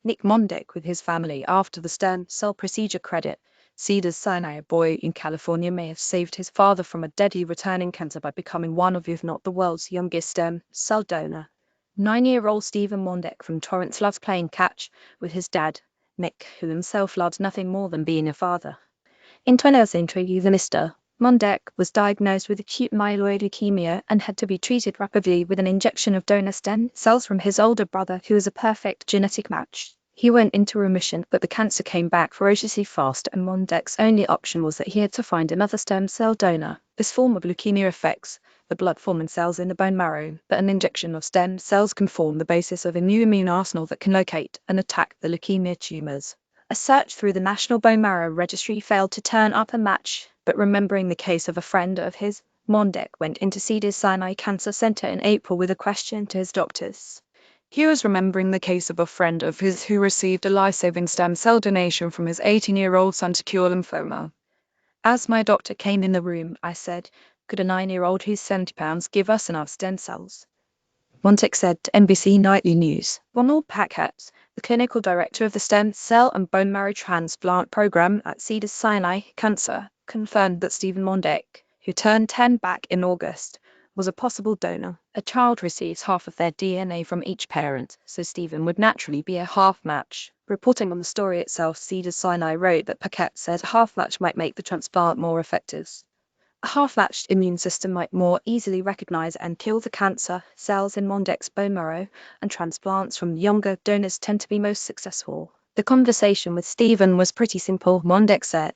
Nick Mondek with his family after the stem cell procedure credit. Cedars-Sinai, a boy in California, may have saved his father from a deadly returning cancer by becoming one of, if not the world's youngest stem cell donor. 9-year-old Stephen Mondek from Torrance loves playing catch with his dad, Nick, who himself loves nothing more than being a father. In 2003, the Mr. Mondek was diagnosed with acute myeloid leukemia and had to be treated rapidly with an injection of donor stem cells from his older brother, who is a perfect genetic match. He went into remission, but the cancer came back ferociously fast, and Mondek's only option was that he had to find another stem cell donor. This form of leukemia affects the blood-forming cells in the bone marrow, but an injection of stem cells can form the basis of a new immune arsenal that can locate and attack the leukemia tumors. A search through the National Bone Marrow Registry failed to turn up a match, but remembering the case of a friend of his, Mondek went into Cedars-Sinai Cancer Center in April with a question to his doctors. He was remembering the case of a friend of his who received a life-saving stem cell donation from his 18-year-old son to cure lymphoma. As my doctor came in the room, I said, "Could a 9-year-old who's 70 pounds give us enough stem cells?" Mondek said to NBC Nightly News. Ronald Packett, the clinical director of the Stem Cell and Bone Marrow Transplant Program at Cedars-Sinai Cancer, confirmed that Stephen Mondek, who turned 10 back in August, was a possible donor. A child receives half of their DNA from each parent, so Stephen would naturally be a half match. Reporting on the story itself, Cedars-Sinai wrote that Packett said a half match might make the transplant more effective. A half-matched immune system might more easily recognize and kill the cancer cells in Mondek's bone marrow, and transplants from younger donors tend to be most successful. The conversation with Stephen was pretty simple, Mondek said.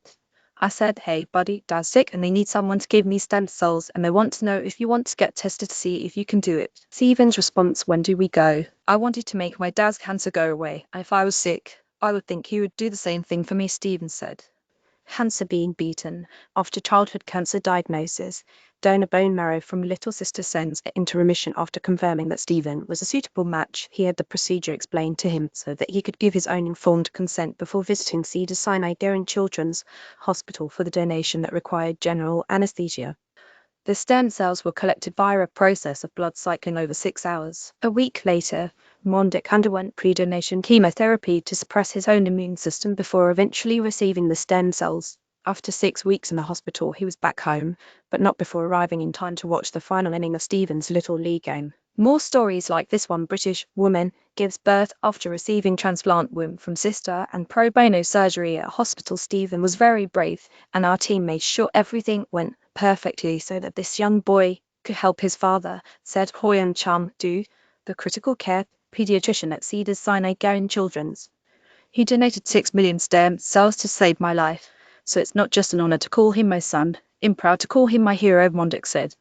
I said, "Hey buddy, Dad's sick and they need someone to give me stem cells, and they want to know if you want to get tested to see if you can do it." Stephen's response, "When do we go?" "I wanted to make my dad's cancer go away, and if I was sick, I would think he would do the same thing for me," Stephen said. Cancer being beaten. After childhood cancer diagnosis, donor bone marrow from little sister sends it into remission after confirming that Stephen was a suitable match. He had the procedure explained to him so that he could give his own informed consent before visiting Cedars-Sinai Children's Hospital for the donation that required general anesthesia. The stem cells were collected via a process of blood cycling over 6 hours. A week later, Mondek underwent pre-donation chemotherapy to suppress his own immune system before eventually receiving the stem cells. After 6 weeks in the hospital, he was back home, but not before arriving in time to watch the final inning of Stephen's Little League game. More stories like this one. British woman gives birth after receiving transplant womb from sister and pro bono surgery at hospital. Stephen was very brave, and our team made sure everything went perfectly so that this young boy could help his father, said Hoyan Chum Du, the critical care pediatrician at Cedars-Sinai Children's. He donated 6 million stem cells to save my life, so it's not just an honor to call him my son, I'm proud to call him my hero, Mondek said.